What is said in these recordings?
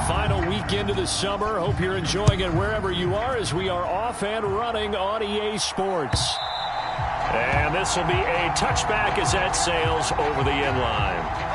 final weekend of the summer. Hope you're enjoying it wherever you are as we are off and running on EA Sports. And this will be a touchback as that sails over the end line.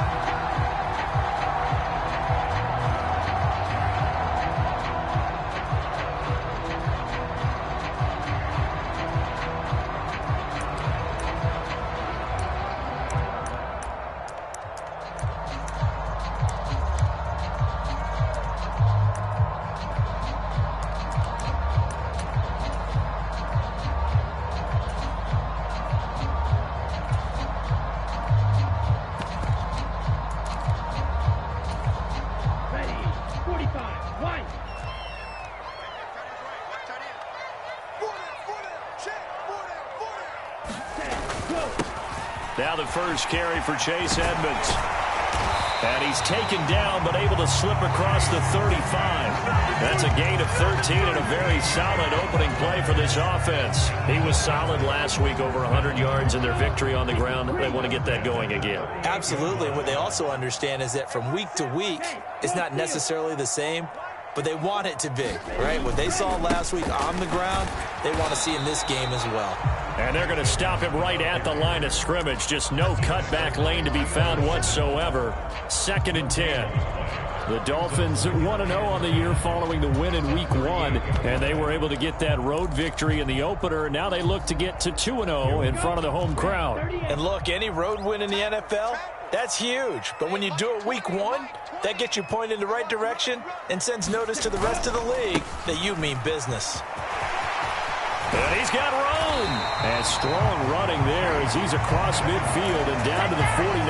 Now the first carry for Chase Edmonds. And he's taken down but able to slip across the 35. That's a gain of 13 and a very solid opening play for this offense. He was solid last week, over 100 yards in their victory on the ground. They want to get that going again. Absolutely. And what they also understand is that from week to week, it's not necessarily the same, but they want it to be, right? What they saw last week on the ground, they want to see in this game as well. And they're going to stop him right at the line of scrimmage. Just no cutback lane to be found whatsoever. 2nd and 10. The Dolphins 1-0 on the year following the win in Week 1. And they were able to get that road victory in the opener. Now they look to get to 2-0 in front of the home crowd. And look, any road win in the NFL, that's huge. But when you do it Week 1, that gets you pointed in the right direction and sends notice to the rest of the league that you mean business. And he's got room. And strong running there as he's across midfield and down to the 49.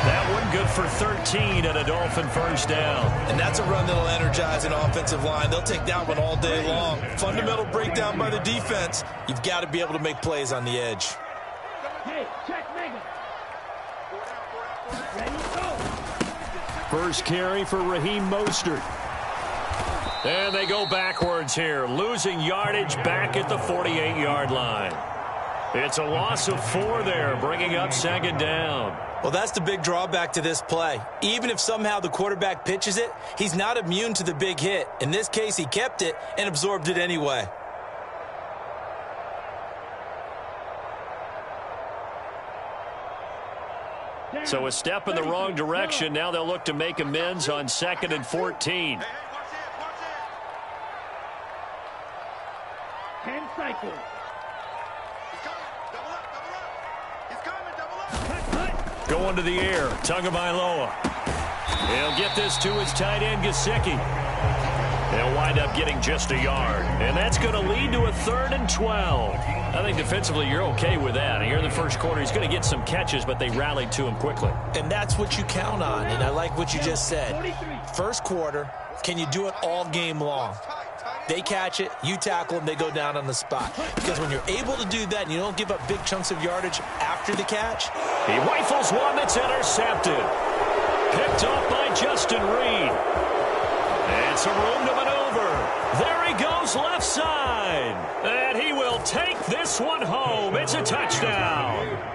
That one good for 13 and a Dolphin first down. And that's a run that'll energize an offensive line. They'll take that one all day long. Fundamental breakdown by the defense. You've got to be able to make plays on the edge. Hey, check Mega. Ready, go. First carry for Raheem Mostert. And they go backwards here, losing yardage back at the 48-yard line. It's a loss of 4 there, bringing up 2nd down. Well, that's the big drawback to this play. Even if somehow the quarterback pitches it, he's not immune to the big hit. In this case, he kept it and absorbed it anyway. So a step in the wrong direction. Now they'll look to make amends on 2nd and 14. 10 cycles. Going to the air, Tagovailoa. He'll get this to his tight end, Gesicki. They'll wind up getting just a yard. And that's going to lead to a 3rd and 12. I think defensively you're okay with that. Here in the first quarter, he's going to get some catches, but they rallied to him quickly. And that's what you count on, and I like what you just said. First quarter, can you do it all game long? They catch it, you tackle them, they go down on the spot. Because when you're able to do that and you don't give up big chunks of yardage after the catch. He rifles one that's intercepted. Picked off by Justin Reed. And some room to maneuver. There he goes left side. And he will take this one home. It's a touchdown.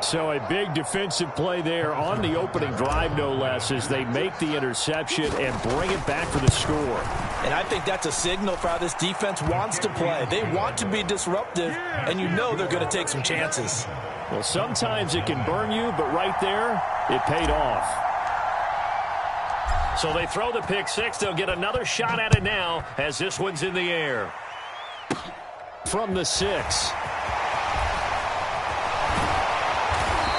So a big defensive play there on the opening drive, no less, as they make the interception and bring it back for the score. And I think that's a signal for how this defense wants to play. They want to be disruptive, and you know they're going to take some chances. Well, sometimes it can burn you, but right there, it paid off. So they throw the pick six. They'll get another shot at it now as this one's in the air. From the 6.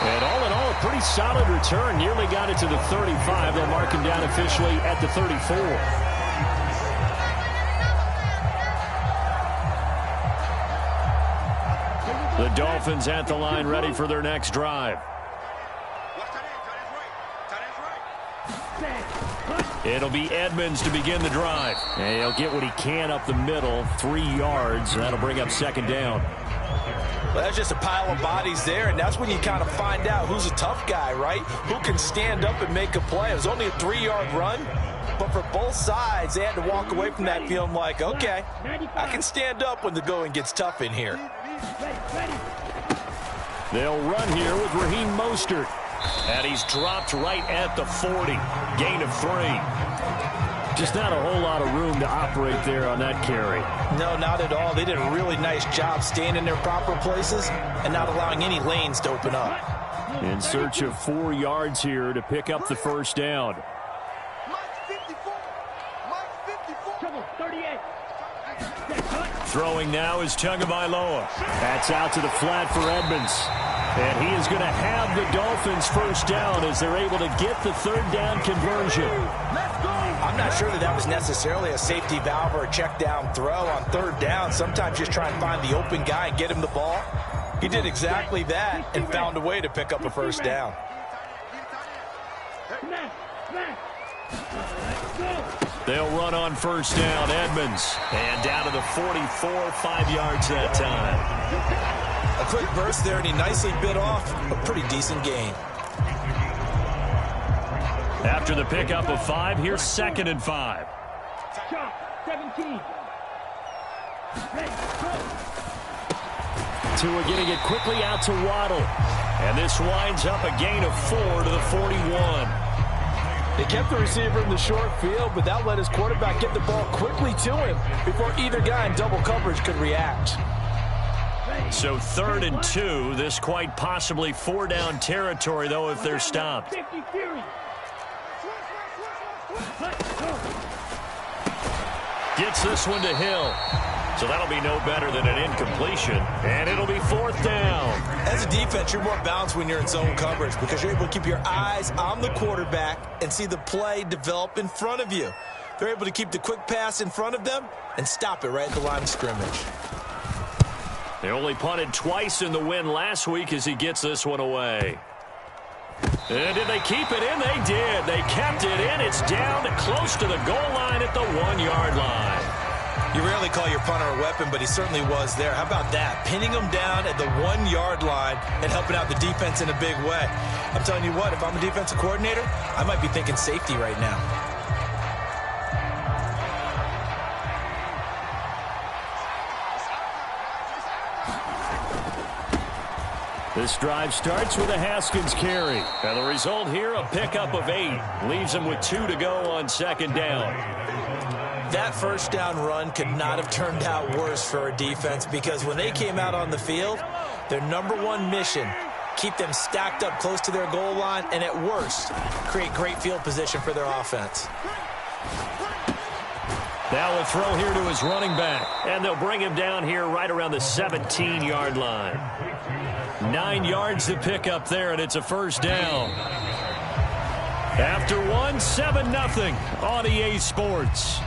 And all in all, a pretty solid return. Nearly got it to the 35. They'll mark him down officially at the 34. The Dolphins at the line, ready for their next drive. It'll be Edmonds to begin the drive. And he'll get what he can up the middle, 3 yards. And that'll bring up 2nd down. Well, that's just a pile of bodies there, and that's when you kind of find out who's a tough guy, right? Who can stand up and make a play. It was only a 3-yard run, but for both sides, they had to walk away from that feeling like, okay, I can stand up when the going gets tough in here. They'll run here with Raheem Mostert. And he's dropped right at the 40. Gain of 3. Just not a whole lot of room to operate there on that carry. No, not at all. They did a really nice job staying in their proper places and not allowing any lanes to open up. In search of 4 yards here to pick up the first down. Throwing now is Tagovailoa. That's out to the flat for Edmonds. And he is going to have the Dolphins first down as they're able to get the third down conversion. I'm not sure that was necessarily a safety valve or a check down throw on third down. Sometimes just try and find the open guy and get him the ball. He did exactly that and found a way to pick up a first down. They'll run on first down, Edmonds. And down to the 44, 5 yards that time. A quick burst there, and he nicely bit off a pretty decent gain. After the pickup of 5, here's 2nd and 5. 17. Tua getting it quickly out to Waddle. And this winds up a gain of 4 to the 41. They kept the receiver in the short field, but that let his quarterback get the ball quickly to him before either guy in double coverage could react. So 3rd and 2, this quite possibly 4-down territory, though, if they're stopped. Gets this one to Hill. So that'll be no better than an incompletion. And it'll be 4th down. As a defense, you're more balanced when you're in zone coverage because you're able to keep your eyes on the quarterback and see the play develop in front of you. They're able to keep the quick pass in front of them and stop it right at the line of scrimmage. They only punted twice in the win last week as he gets this one away. And did they keep it in? They did. They kept it in. It's down to close to the goal line at the 1-yard line. You rarely call your punter a weapon, but he certainly was there. How about that? Pinning him down at the 1-yard line and helping out the defense in a big way. I'm telling you what, if I'm a defensive coordinator, I might be thinking safety right now. This drive starts with a Haskins carry. And the result here, a pickup of 8. Leaves him with 2 to go on 2nd down. That first down run could not have turned out worse for a defense because when they came out on the field, their #1 mission, keep them stacked up close to their goal line, and at worst, create great field position for their offense. Now a throw here to his running back, and they'll bring him down here right around the 17-yard line. 9 yards to pick up there, and it's a first down. After 1, 7-0 on EA Sports.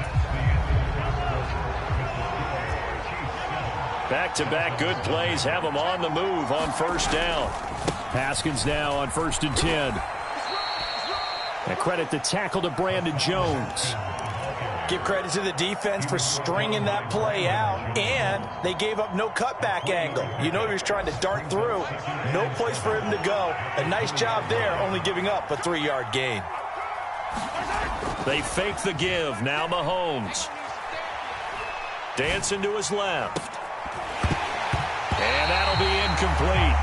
Back-to-back good plays have them on the move on first down. Haskins now on 1st and 10. And credit the tackle to Brandon Jones. Give credit to the defense for stringing that play out, and they gave up no cutback angle. You know he was trying to dart through. No place for him to go. A nice job there, only giving up a 3-yard gain. They fake the give. Now Mahomes. Dancing to his left. And that'll be incomplete.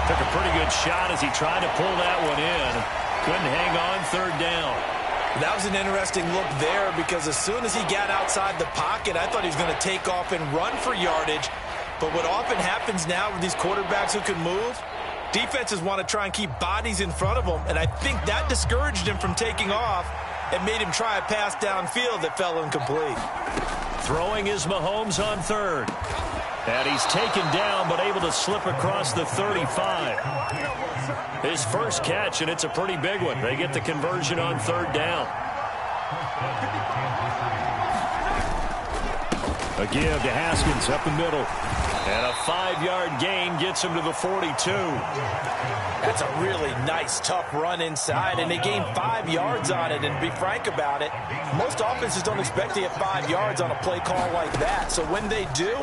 Took a pretty good shot as he tried to pull that one in. Couldn't hang on 3rd down. That was an interesting look there because as soon as he got outside the pocket, I thought he was going to take off and run for yardage. But what often happens now with these quarterbacks who can move, defenses want to try and keep bodies in front of them, and I think that discouraged him from taking off and made him try a pass downfield that fell incomplete. Throwing is Mahomes on 3rd. And he's taken down but able to slip across the 35. His first catch, and it's a pretty big one. They get the conversion on 3rd down. A give to Haskins up the middle. And a 5-yard gain gets him to the 42. That's a really nice, tough run inside, and they gained 5 yards on it. And to be frank about it, most offenses don't expect to get 5 yards on a play call like that. So when they do,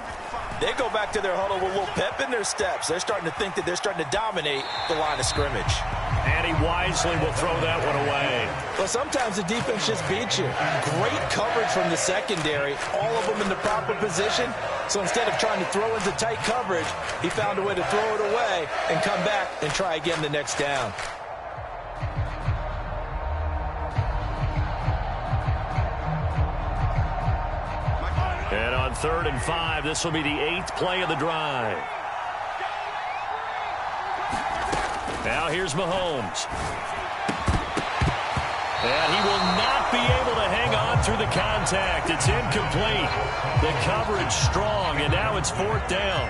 they go back to their huddle with a little pep in their steps. They're starting to think that they're starting to dominate the line of scrimmage. And he wisely will throw that one away. Well, sometimes the defense just beats you. Great coverage from the secondary, all of them in the proper position. So instead of trying to throw into tight coverage, he found a way to throw it away and come back and try again the next down. And on 3rd and 5, this will be the 8th play of the drive. Now here's Mahomes. And he will not be able to hang on through the contact. It's incomplete. The coverage strong, and now it's 4th down.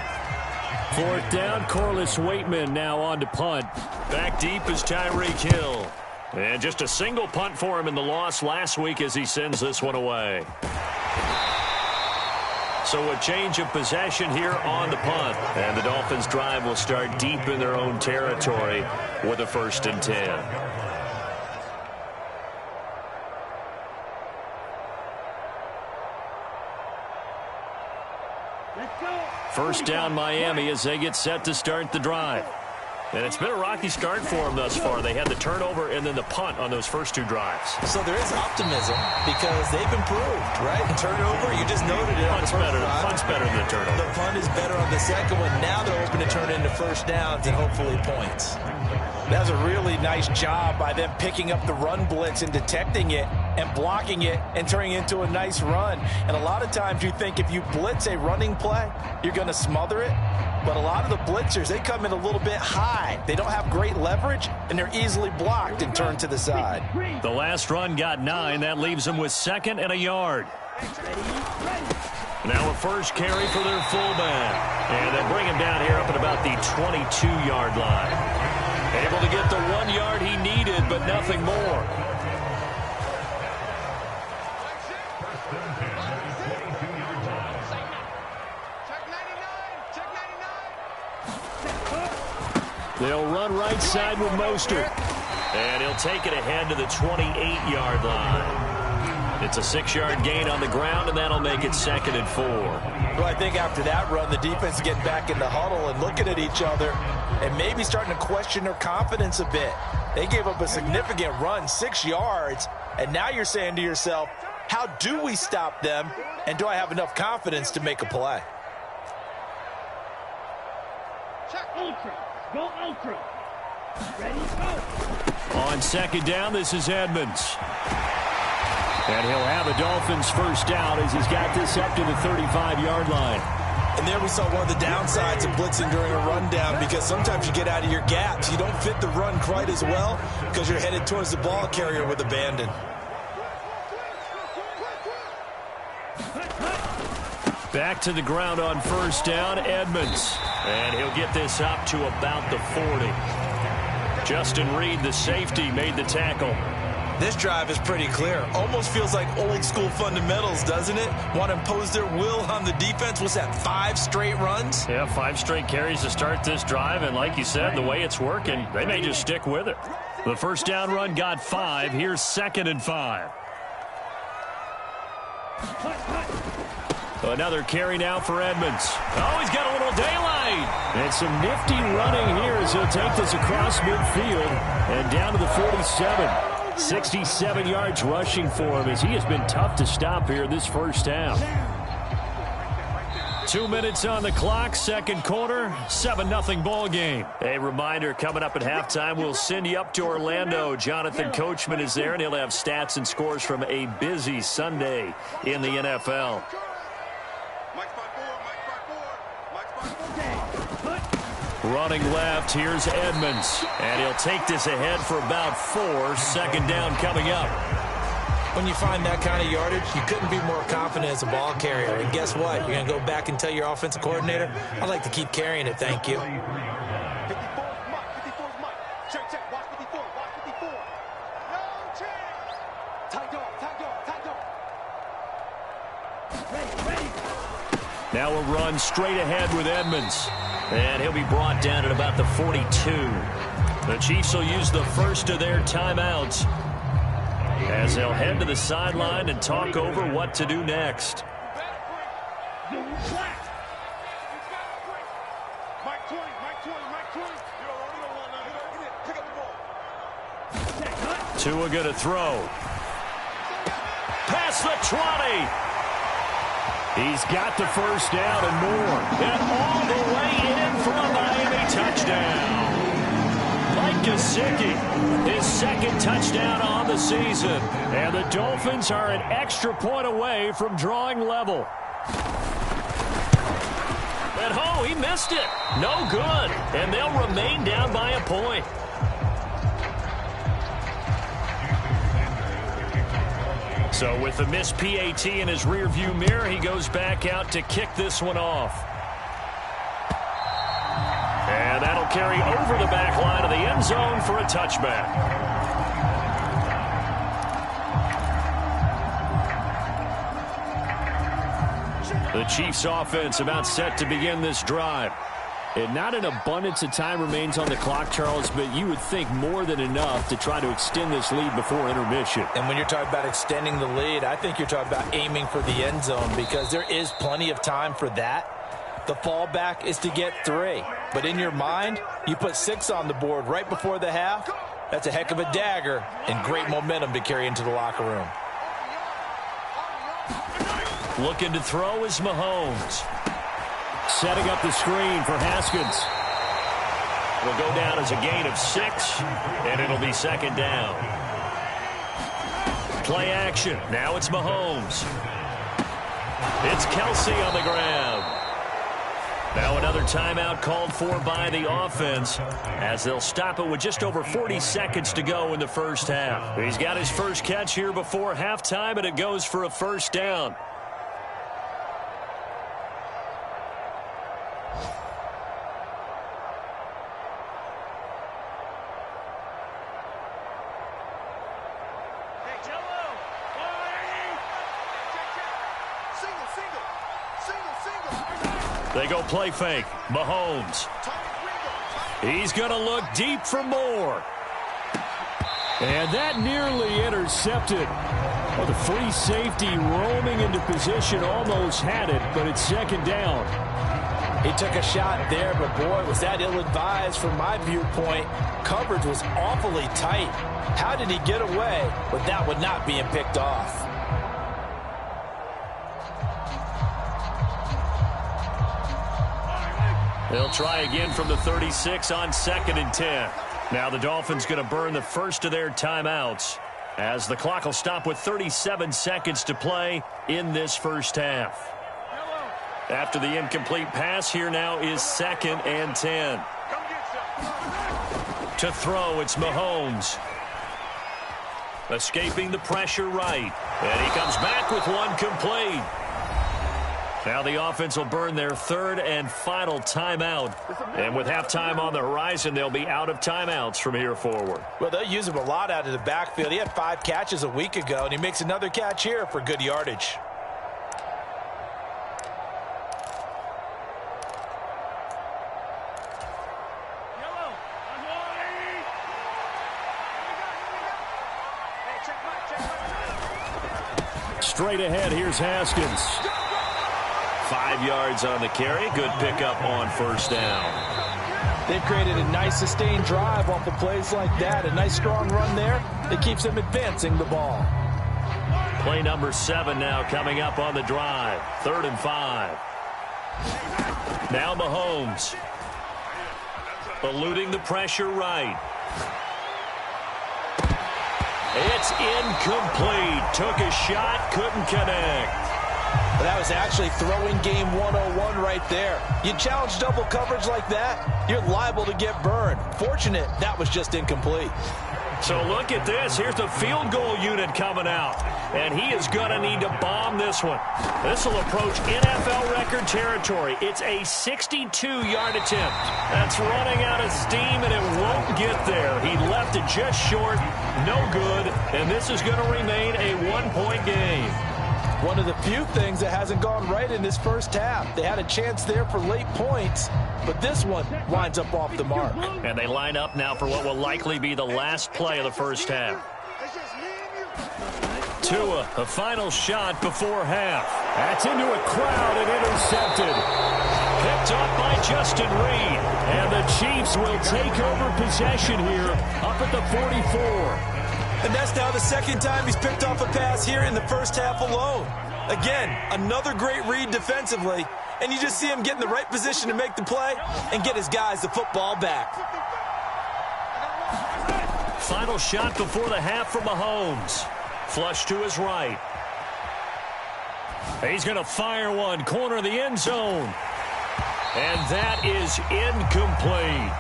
4th down, Corliss Waitman now on to punt. Back deep is Tyreek Hill. And just a single punt for him in the loss last week as he sends this one away. So a change of possession here on the punt. And the Dolphins' drive will start deep in their own territory with a 1st and 10. First down Miami as they get set to start the drive. And it's been a rocky start for them thus far. They had the turnover and then the punt on those first 2 drives. So there is optimism because they've improved, right? Turnover, you just noted it. Punt's better than the turnover. The punt is better on the second one. Now they're hoping to turn into first downs and hopefully points. That was a really nice job by them picking up the run blitz and detecting it and blocking it and turning it into a nice run. And a lot of times you think if you blitz a running play, you're going to smother it. But a lot of the blitzers, they come in a little bit high. They don't have great leverage, and they're easily blocked and turned to the side. The last run got 9. That leaves them with 2nd and a yard. Now a first carry for their fullback. And they bring him down here up at about the 22-yard line. Able to get the 1 yard he needed, but nothing more. They'll run right side with Mostert. And he'll take it ahead to the 28-yard line. It's a 6-yard gain on the ground, and that'll make it 2nd and 4. Well, I think after that run, the defense is getting back in the huddle and looking at each other and maybe starting to question their confidence a bit. They gave up a significant run, 6 yards, and now you're saying to yourself, how do we stop them, and do I have enough confidence to make a play? Check ultra. Go ultra. Ready, go. On 2nd down, this is Edmonds. And he'll have a Dolphins first down as he's got this up to the 35-yard line. And there we saw one of the downsides of blitzing during a rundown because sometimes you get out of your gaps. You don't fit the run quite as well because you're headed towards the ball carrier with abandon. Back to the ground on first down, Edmonds. And he'll get this up to about the 40. Justin Reed, the safety, made the tackle. This drive is pretty clear. Almost feels like old school fundamentals, doesn't it? Want to impose their will on the defense. What's that, 5 straight runs? Yeah, 5 straight carries to start this drive. And like you said, the way it's working, they may just stick with it. The first down run got 5. Here's 2nd and 5. Another carry now for Edmonds. Oh, he's got a little daylight. And some nifty running here as he'll take this across midfield and down to the 47. 67 yards rushing for him as he has been tough to stop here this first half. 2 minutes on the clock, second quarter, 7-0 ball game. A reminder, coming up at halftime, we'll send you up to Orlando. Jonathan Coachman is there, and he'll have stats and scores from a busy Sunday in the NFL. Running left, here's Edmonds. And he'll take this ahead for about 4. 2nd down coming up. When you find that kind of yardage, you couldn't be more confident as a ball carrier. And guess what? You're going to go back and tell your offensive coordinator, I'd like to keep carrying it, thank you. 54's Mike. 54's Mike. Check. Watch 54. Watch 54. No chance. Tight dog. Ready. Now a run straight ahead with Edmonds. And he'll be brought down at about the 42. The Chiefs will use the first of their timeouts as they'll head to the sideline and talk over what to do next. Tua going to throw. Past the 20. He's got the first down and more. And all the way in for a Miami touchdown. Mike Gesicki, his 2nd touchdown on the season. And the Dolphins are an extra point away from drawing level. Oh, he missed it. No good. And they'll remain down by a point. So with the missed PAT in his rearview mirror, he goes back out to kick this one off. And that'll carry over the back line of the end zone for a touchback. The Chiefs offense about set to begin this drive. And not an abundance of time remains on the clock, Charles, but you would think more than enough to try to extend this lead before intermission. And when you're talking about extending the lead, I think you're talking about aiming for the end zone because there is plenty of time for that. The fallback is to get 3. But in your mind, you put 6 on the board right before the half. That's a heck of a dagger and great momentum to carry into the locker room. Looking to throw is Mahomes. Setting up the screen for Haskins. It'll go down as a gain of 6, and it'll be second down. Play action. Now it's Mahomes. It's Kelsey on the ground. Now another timeout called for by the offense as they'll stop it with just over 40 seconds to go in the first half. He's got his first catch here before halftime, and it goes for a first down. They go play fake. Mahomes. He's going to look deep for more. And that nearly intercepted. Well, the free safety roaming into position almost had it, but it's second down. He took a shot there, but boy, was that ill-advised from my viewpoint. Coverage was awfully tight. How did he get away with that one not being picked off? They'll try again from the 36 on 2nd and 10. Now the Dolphins going to burn the first of their timeouts as the clock will stop with 37 seconds to play in this first half. After the incomplete pass, here now is 2nd and 10. To throw, it's Mahomes. Escaping the pressure right. And he comes back with one complete. Now the offense will burn their 3rd and final timeout. And with halftime on the horizon, they'll be out of timeouts from here forward. Well, they'll use him a lot out of the backfield. He had 5 catches a week ago, and he makes another catch here for good yardage. Straight ahead, here's Haskins. 5 yards on the carry. Good pickup on first down. They've created a nice sustained drive off of plays like that. A nice strong run there that keeps them advancing the ball. Play number 7 now coming up on the drive. 3rd and 5. Now Mahomes. Eluding the pressure right. It's incomplete. Took a shot, couldn't connect. But that was actually throwing game 101 right there. You challenge double coverage like that, you're liable to get burned. Fortunate that was just incomplete. So look at this. Here's the field goal unit coming out. And he is going to need to bomb this one. This will approach NFL record territory. It's a 62-yard attempt. That's running out of steam, and it won't get there. He left it just short. No good. And this is going to remain a 1-point game. One of the few things that hasn't gone right in this first half. They had a chance there for late points, but this one winds up off the mark. And they line up now for what will likely be the last play of the first half. Tua, a final shot before half. That's into a crowd and intercepted. Picked up by Justin Reed. And the Chiefs will take over possession here up at the 44. And that's now the second time he's picked off a pass here in the first half alone. Again, another great read defensively, and you just see him get in the right position to make the play and get his guys the football back. Final shot before the half from Mahomes. Flush to his right. He's going to fire one, corner of the end zone. And that is incomplete.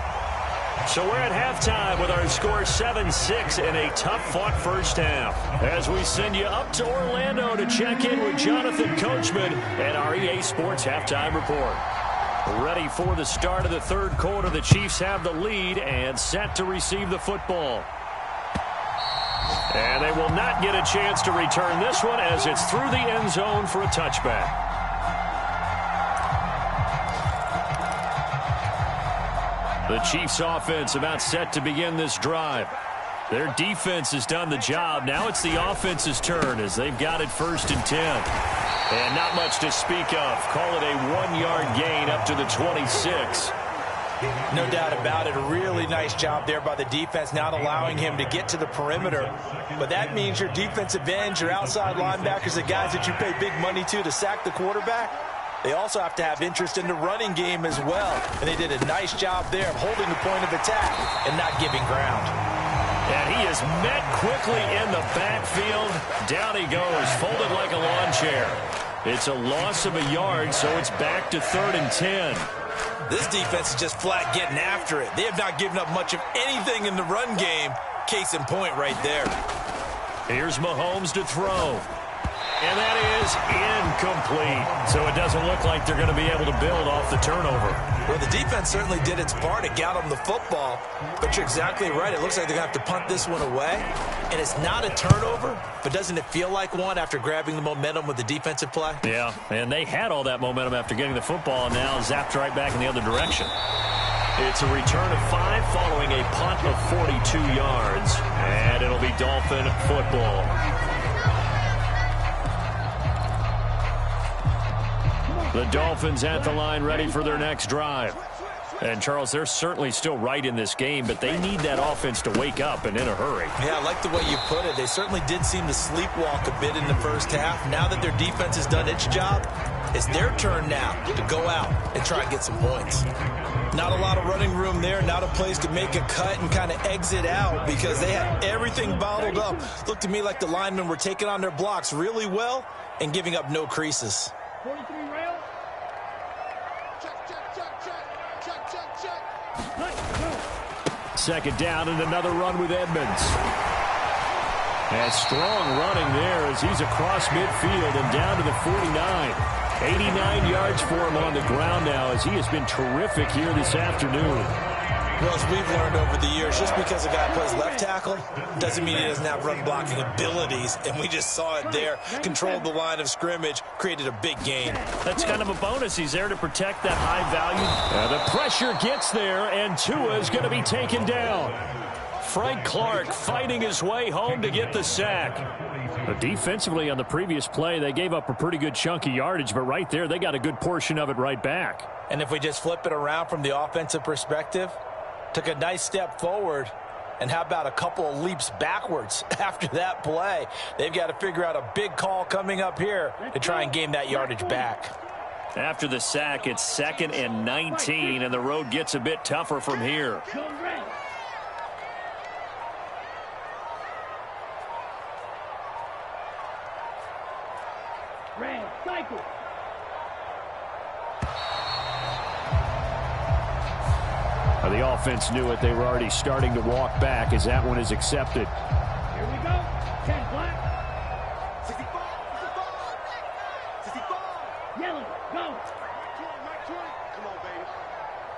So we're at halftime with our score 7-6 in a tough-fought first half. As we send you up to Orlando to check in with Jonathan Coachman and our EA Sports Halftime Report. Ready for the start of the third quarter. The Chiefs have the lead and set to receive the football. And they will not get a chance to return this one as it's through the end zone for a touchback. The Chiefs offense about set to begin this drive. Their defense has done the job. Now it's the offense's turn as they've got it 1st and 10. And not much to speak of. Call it a 1-yard gain up to the 26. No doubt about it. A really nice job there by the defense, not allowing him to get to the perimeter. But that means your defensive ends, your outside linebackers, the guys that you pay big money to sack the quarterback, they also have to have interest in the running game as well. And they did a nice job there of holding the point of attack and not giving ground. And he is met quickly in the backfield. Down he goes, folded like a lawn chair. It's a loss of a yard, so it's back to 3rd and 10. This defense is just flat getting after it. They have not given up much of anything in the run game. Case in point right there. Here's Mahomes to throw. And that is incomplete. So it doesn't look like they're going to be able to build off the turnover. Well, the defense certainly did its part to get them the football. But you're exactly right. It looks like they're going to have to punt this one away. And it's not a turnover, but doesn't it feel like one after grabbing the momentum with the defensive play? Yeah, and they had all that momentum after getting the football and now zapped right back in the other direction. It's a return of 5 following a punt of 42 yards. And it'll be Dolphin football. The Dolphins at the line ready for their next drive. And, Charles, they're certainly still right in this game, but they need that offense to wake up and in a hurry. Yeah, I like the way you put it. They certainly did seem to sleepwalk a bit in the first half. Now that their defense has done its job, it's their turn now to go out and try and get some points. Not a lot of running room there, not a place to make a cut and kind of exit out because they had everything bottled up. Looked to me like the linemen were taking on their blocks really well and giving up no creases. 43 rail. Check. Second down and another run with Edmonds. And strong running there as he's across midfield and down to the 49. 89 yards for him on the ground now as he has been terrific here this afternoon. Well, as we've learned over the years, just because a guy plays left tackle doesn't mean he doesn't have run blocking abilities. And we just saw it there. Controlled the line of scrimmage, created a big gain. That's kind of a bonus. He's there to protect that high value. The pressure gets there, and Tua is going to be taken down. Frank Clark fighting his way home to get the sack. But defensively on the previous play, they gave up a pretty good chunk of yardage, but right there, they got a good portion of it right back. And if we just flip it around from the offensive perspective, took a nice step forward, and how about a couple of leaps backwards after that play? They've got to figure out a big call coming up here to try and gain that yardage back. After the sack, it's 2nd and 19, and the road gets a bit tougher from here. Red, cycle. The offense knew it. They were already starting to walk back as that one is accepted. Here we go. 10 black. 65. Yellow, go. Mike 20. Come on, baby.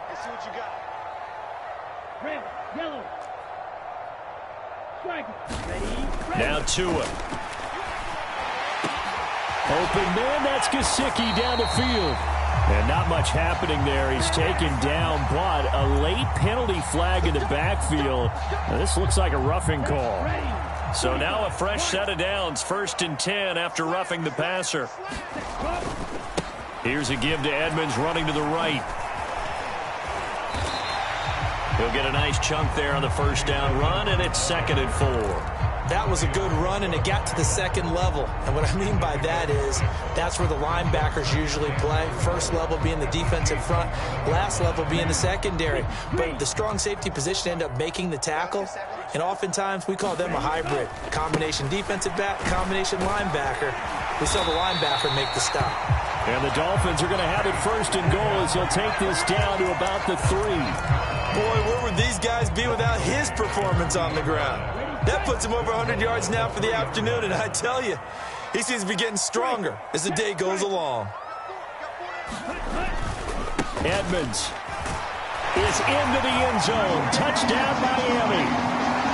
Let's see what you got. Red, yellow. Strike. Ready. Now Tua. Open man, that's Gesicki down the field. And not much happening there. He's taken down, but a late penalty flag in the backfield. Now, this looks like a roughing call. So now a fresh set of downs. 1st and 10 after roughing the passer. Here's a give to Edmonds running to the right. He'll get a nice chunk there on the first down run, and it's 2nd and 4. That was a good run, and it got to the second level. And what I mean by that is that's where the linebackers usually play. First level being the defensive front, last level being the secondary. But the strong safety position ended up making the tackle, and oftentimes we call them a hybrid. Combination defensive back, combination linebacker. We saw the linebacker make the stop. And the Dolphins are going to have it first and goal as he'll take this down to about the 3. Boy, where would these guys be without his performance on the ground? That puts him over 100 yards now for the afternoon, and I tell you, he seems to be getting stronger as the day goes along. Edmonds is into the end zone. Touchdown, Miami.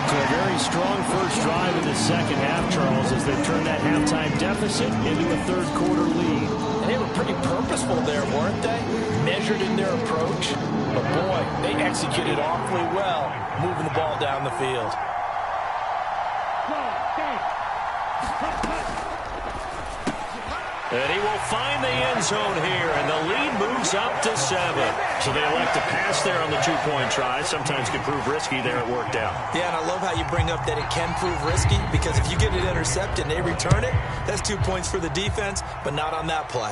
So a very strong first drive in the second half, Charles, as they turn that halftime deficit into a third-quarter lead. And they were pretty purposeful there, weren't they? Measured in their approach. But, boy, they executed awfully well, moving the ball down the field. And he will find the end zone here, and the lead moves up to 7. So they elect to pass there on the two-point try. Sometimes can prove risky there. It worked out. Yeah, and I love how you bring up that it can prove risky, because if you get it intercepted and they return it, that's 2 points for the defense, but not on that play.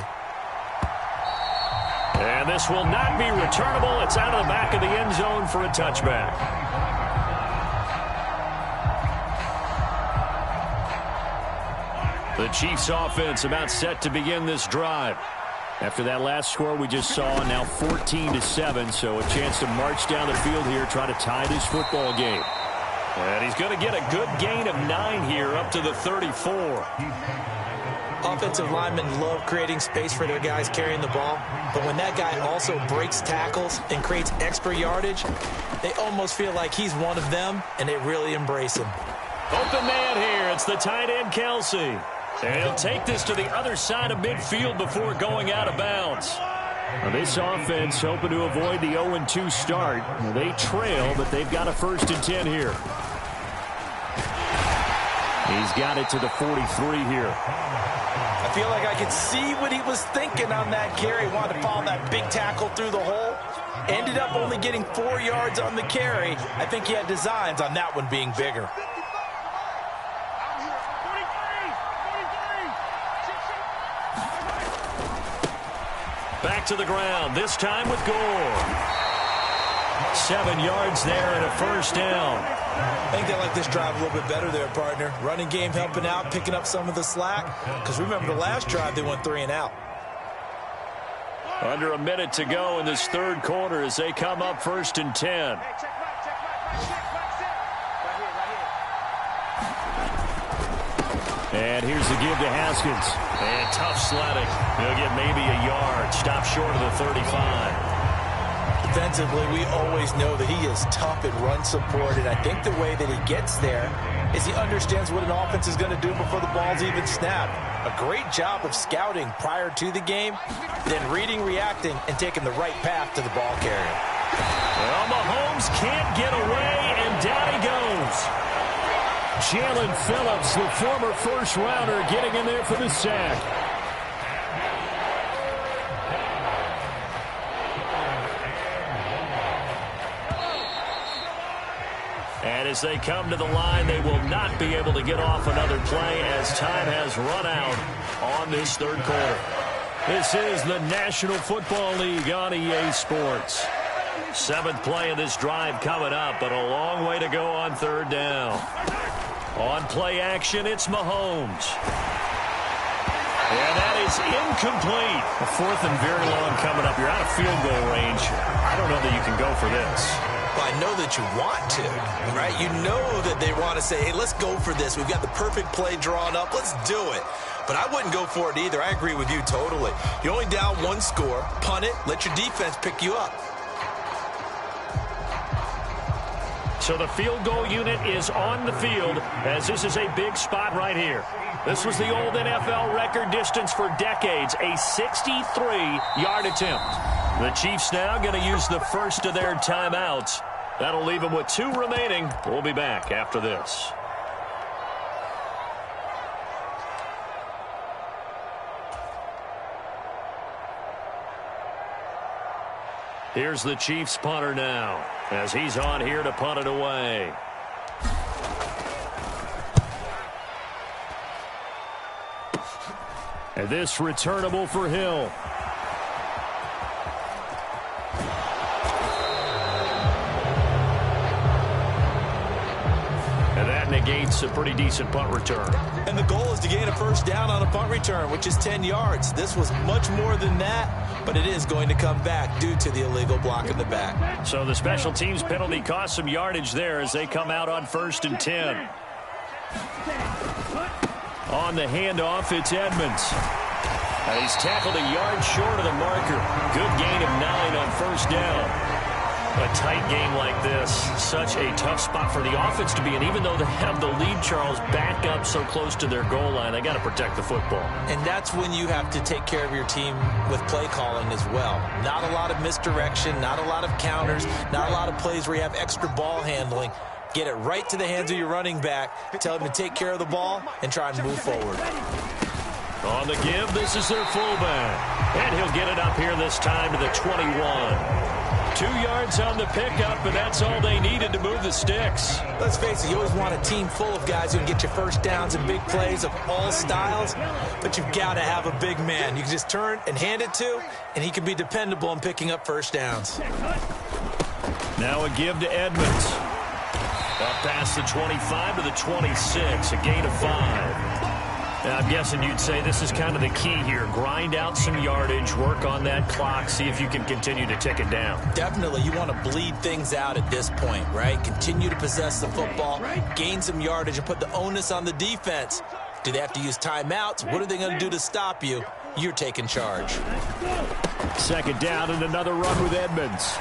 And this will not be returnable. It's out of the back of the end zone for a touchback. The Chiefs offense about set to begin this drive. After that last score we just saw, now 14-7, so a chance to march down the field here, try to tie this football game. And he's going to get a good gain of 9 here, up to the 34. Offensive linemen love creating space for their guys carrying the ball, but when that guy also breaks tackles and creates extra yardage, they almost feel like he's one of them, and they really embrace him. Open man here. It's the tight end, Kelsey. And he'll take this to the other side of midfield before going out of bounds. Now this offense hoping to avoid the 0-2 start. They trail, but they've got a 1st and 10 here. He's got it to the 43 here. I feel like I could see what he was thinking on that carry. Wanted to follow that big tackle through the hole. Ended up only getting 4 yards on the carry. I think he had designs on that one being bigger. Back to the ground, this time with Gore. 7 yards there and a 1st down. I think they like this drive a little bit better there, partner. Running game helping out, picking up some of the slack. Because remember the last drive, they went 3 and out. Under a minute to go in this third quarter as they come up 1st and 10. And here's the give to Haskins. And tough sledding. He'll get maybe a yard. Stop short of the 35. Defensively, we always know that he is tough in run support, and I think the way that he gets there is he understands what an offense is going to do before the ball's even snapped. A great job of scouting prior to the game, then reading, reacting, and taking the right path to the ball carrier. Well, Mahomes can't get away, and down he goes. Jalen Phillips, the former first-rounder, getting in there for the sack. And as they come to the line, they will not be able to get off another play as time has run out on this third quarter. This is the National Football League on EA Sports. 7th play of this drive coming up, but a long way to go on 3rd down. On play action, it's Mahomes. And that is incomplete. A 4th and very long coming up. You're out of field goal range. I don't know that you can go for this. Well, I know that you want to, right? You know that they want to say, hey, let's go for this. We've got the perfect play drawn up. Let's do it. But I wouldn't go for it either. I agree with you totally. You're only down 1 score. Punt it. Let your defense pick you up. So the field goal unit is on the field as this is a big spot right here. This was the old NFL record distance for decades, a 63-yard attempt. The Chiefs now going to use the first of their timeouts. That'll leave them with 2 remaining. We'll be back after this. Here's the Chiefs punter now as he's on here to punt it away. And this returnable for Hill. And that That negates a pretty decent punt return. And the goal is to gain a first down on a punt return, which is 10 yards. This was much more than that, but it is going to come back due to the illegal block in the back. So the special teams penalty cost some yardage there as they come out on 1st and 10. On the handoff, it's Edmonds. He's tackled a yard short of the marker. Good gain of 9 on 1st down. A tight game like this, such a tough spot for the offense to be in. Even though they have the lead, Charles, back up so close to their goal line, they got to protect the football. And that's when you have to take care of your team with play calling as well. Not a lot of misdirection, not a lot of counters, not a lot of plays where you have extra ball handling. Get it right to the hands of your running back, tell him to take care of the ball, and try and move forward. On the give, this is their fullback. And he'll get it up here this time to the 21. 2 yards on the pickup, and that's all they needed to move the sticks. Let's face it, you always want a team full of guys who can get you first downs and big plays of all styles, but you've got to have a big man you can just turn and hand it to, and he can be dependable in picking up first downs. Now a give to Edmonds. Up past the 25 to the 26, a gain of 5. Now, I'm guessing you'd say this is kind of the key here. Grind out some yardage, work on that clock, see if you can continue to tick it down. Definitely, you want to bleed things out at this point, right? Continue to possess the football, gain some yardage, and put the onus on the defense. Do they have to use timeouts? What are they going to do to stop you? You're taking charge. 2nd down and another run with Edmonds.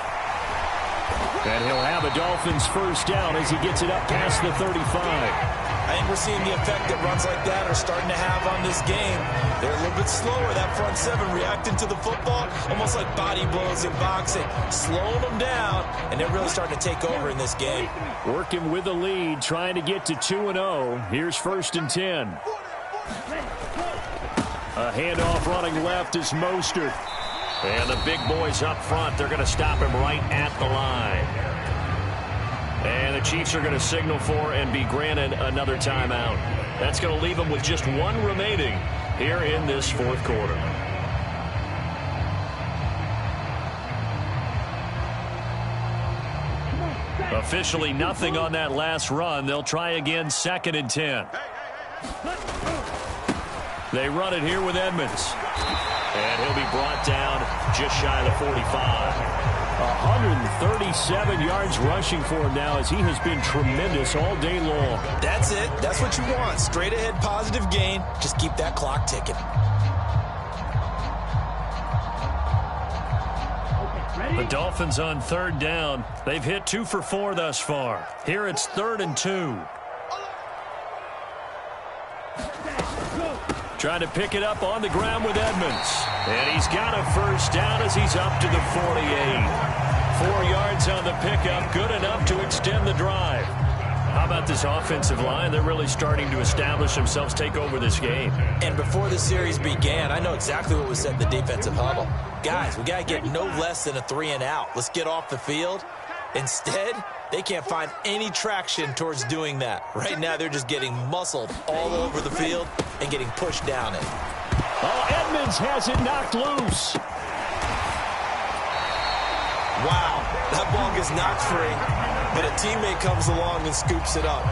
And he'll have a Dolphins first down as he gets it up past the 35. I think we're seeing the effect that runs like that are starting to have on this game. They're a little bit slower, that front seven, reacting to the football, almost like body blows in boxing, slowing them down, and they're really starting to take over in this game. Working with the lead, trying to get to 2-0. Here's 1st and 10. A handoff running left is Mostert. And the big boys up front, they're going to stop him right at the line. And the Chiefs are going to signal for and be granted another timeout. That's going to leave them with just 1 remaining here in this 4th quarter. Officially nothing on that last run. They'll try again 2nd and 10. They run it here with Edmonds. And he'll be brought down just shy of the 45. 137 yards rushing for him now as he has been tremendous all day long. That's it. That's what you want. Straight ahead positive gain. Just keep that clock ticking. The Dolphins on 3rd down. They've hit 2 for 4 thus far. Here it's 3rd and 2. Trying to pick it up on the ground with Edmonds. And he's got a first down as he's up to the 48. 4 yards on the pickup, good enough to extend the drive. How about this offensive line? They're really starting to establish themselves, take over this game. And before the series began, I know exactly what was said in the defensive huddle. Guys, we got to get no less than a 3-and-out. Let's get off the field. Instead, they can't find any traction towards doing that. Right now, they're just getting muscled all over the field and getting pushed down it. Oh, Edmonds has it knocked loose. Wow, that ball gets knocked free, but a teammate comes along and scoops it up.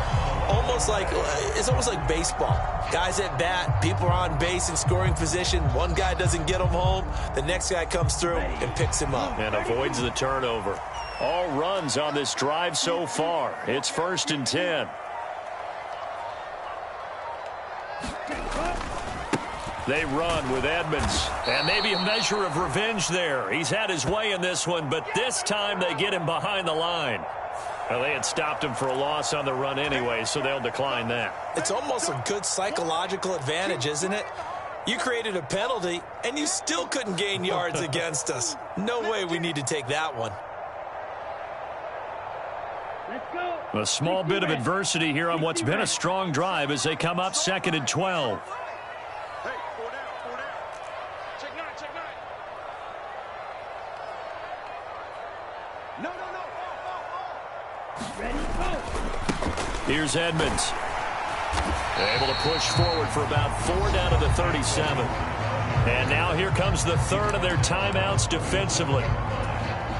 It's almost like baseball. Guys at bat, people are on base in scoring position. One guy doesn't get him home. The next guy comes through and picks him up. And avoids the turnover. All runs on this drive so far. It's 1st and 10. They run with Edmonds. And maybe a measure of revenge there. He's had his way in this one, but this time they get him behind the line. Well, they had stopped him for a loss on the run anyway, so they'll decline that. It's almost a good psychological advantage, isn't it? You created a penalty, and you still couldn't gain yards against us. No way we need to take that one. A small bit of adversity here on what's been a strong drive as they come up 2nd and 12. Hey, 4 down, 4 down. Check 9, check 9. No. Ready, go. Here's Edmonds. Able to push forward for about 4 down to the 37. And now here comes the 3rd of their timeouts defensively.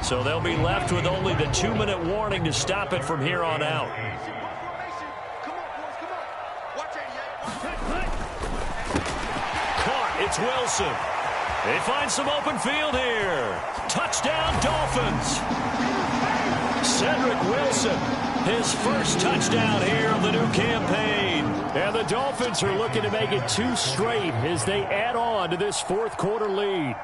So they'll be left with only the 2-minute warning to stop it from here on out. It's Wilson. They find some open field here. Touchdown, Dolphins. Cedric Wilson, his first touchdown here of the new campaign. And the Dolphins are looking to make it 2 straight as they add on to this fourth quarter lead.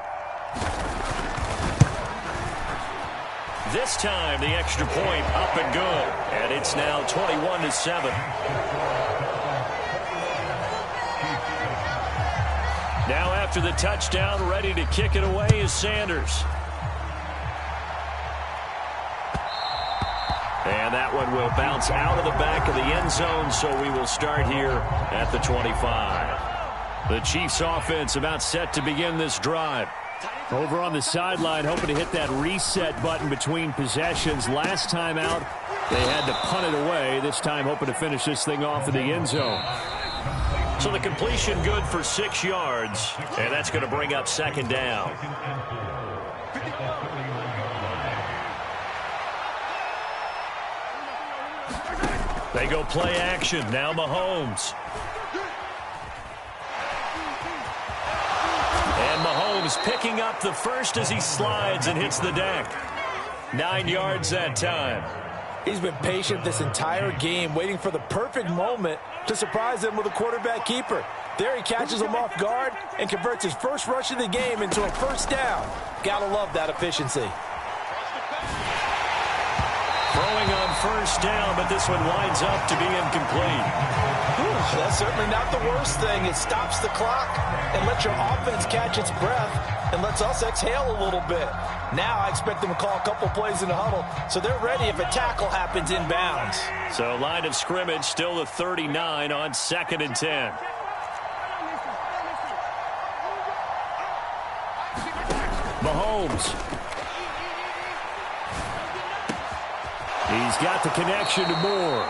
This time, the extra point up and good. And it's now 21-7. Now after the touchdown, ready to kick it away is Sanders. And that one will bounce out of the back of the end zone, so we will start here at the 25. The Chiefs offense about set to begin this drive. Over on the sideline, hoping to hit that reset button between possessions. Last time out, they had to punt it away. This time hoping to finish this thing off in the end zone. So the completion good for 6 yards, and that's going to bring up second down. They go play action. Now Mahomes. And Mahomes picking up the first as he slides and hits the deck. 9 yards that time. He's been patient this entire game, waiting for the perfect moment to surprise them with a quarterback keeper. There he catches him off guard and converts his first rush of the game into a first down. Gotta love that efficiency. Throwing on first down, but this one winds up to be incomplete. That's certainly not the worst thing. It stops the clock and lets your offense catch its breath and lets us exhale a little bit. Now I expect them to call a couple plays in the huddle, so they're ready if a tackle happens inbounds. So line of scrimmage still the 39 on 2nd and 10. Mahomes. He's got the connection to Moore.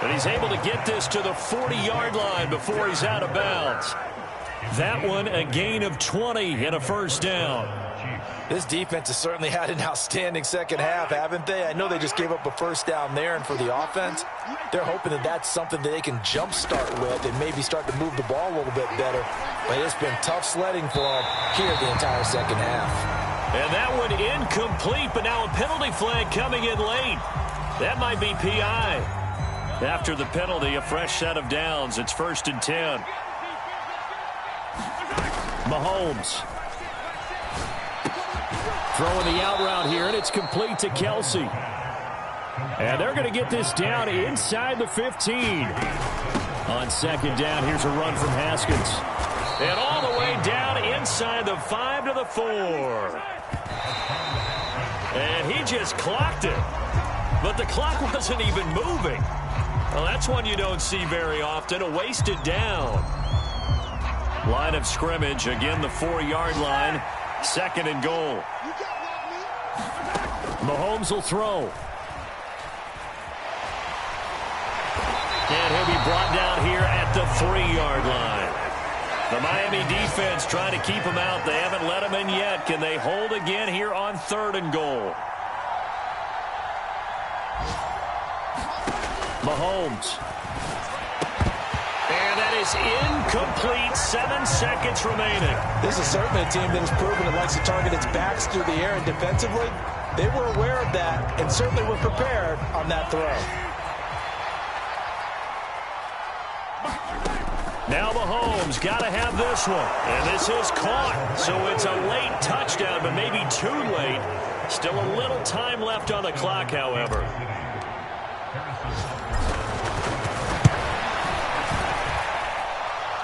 And he's able to get this to the 40-yard line before he's out of bounds. That one a gain of 20 and a first down. This defense has certainly had an outstanding second half, haven't they? I know they just gave up a first down there, and for the offense, they're hoping that that's something that they can jumpstart with and maybe start to move the ball a little bit better. But it's been tough sledding for them here the entire second half. And that one incomplete, but now a penalty flag coming in late. That might be PI. After the penalty, a fresh set of downs. It's 1st and 10. Mahomes. Throwing the out route here, and it's complete to Kelsey. And they're going to get this down inside the 15. On second down, here's a run from Haskins. And all the way down inside the 5 to the 4. And he just clocked it. But the clock wasn't even moving. Well, that's one you don't see very often, a wasted down. Line of scrimmage, again the 4-yard line, 2nd and goal. Mahomes will throw. And he'll be brought down here at the 3-yard line. The Miami defense trying to keep him out. They haven't let him in yet. Can they hold again here on 3rd and goal? Mahomes. And that is incomplete. 7 seconds remaining. This is certainly a team that has proven it likes to target its backs through the air, and defensively, they were aware of that and certainly were prepared on that throw. Now Mahomes got to have this one. And this is caught. So it's a late touchdown, but maybe too late. Still a little time left on the clock, however.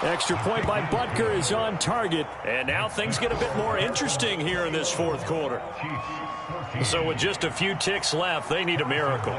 Extra point by Butker is on target. And now things get a bit more interesting here in this 4th quarter. So with just a few ticks left, they need a miracle.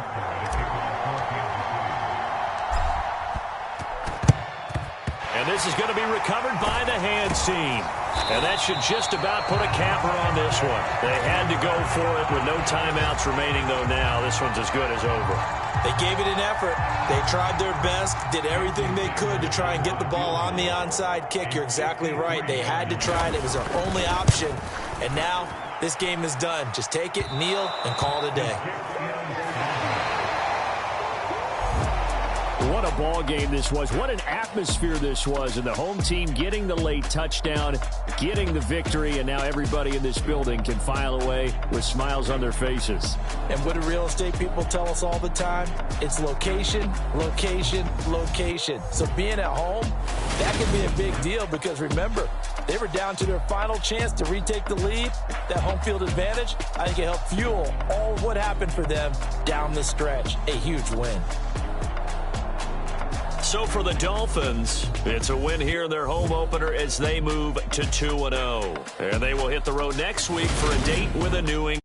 And this is going to be recovered by the hands team. And that should just about put a capper on this one. They had to go for it with no timeouts remaining, though now this one's as good as over. They gave it an effort. They tried their best, did everything they could to try and get the ball on the onside kick. You're exactly right. They had to try it. It was their only option. And now this game is done. Just take it, kneel, and call it a day. What a ball game this was. What an atmosphere this was. And the home team getting the late touchdown, getting the victory, and now everybody in this building can file away with smiles on their faces. And what do real estate people tell us all the time? It's location, location, location. So being at home, that can be a big deal because remember, they were down to their final chance to retake the lead. That home field advantage, I think it helped fuel all of what happened for them down the stretch. A huge win. So for the Dolphins, it's a win here in their home opener as they move to 2-0. And they will hit the road next week for a date with a New England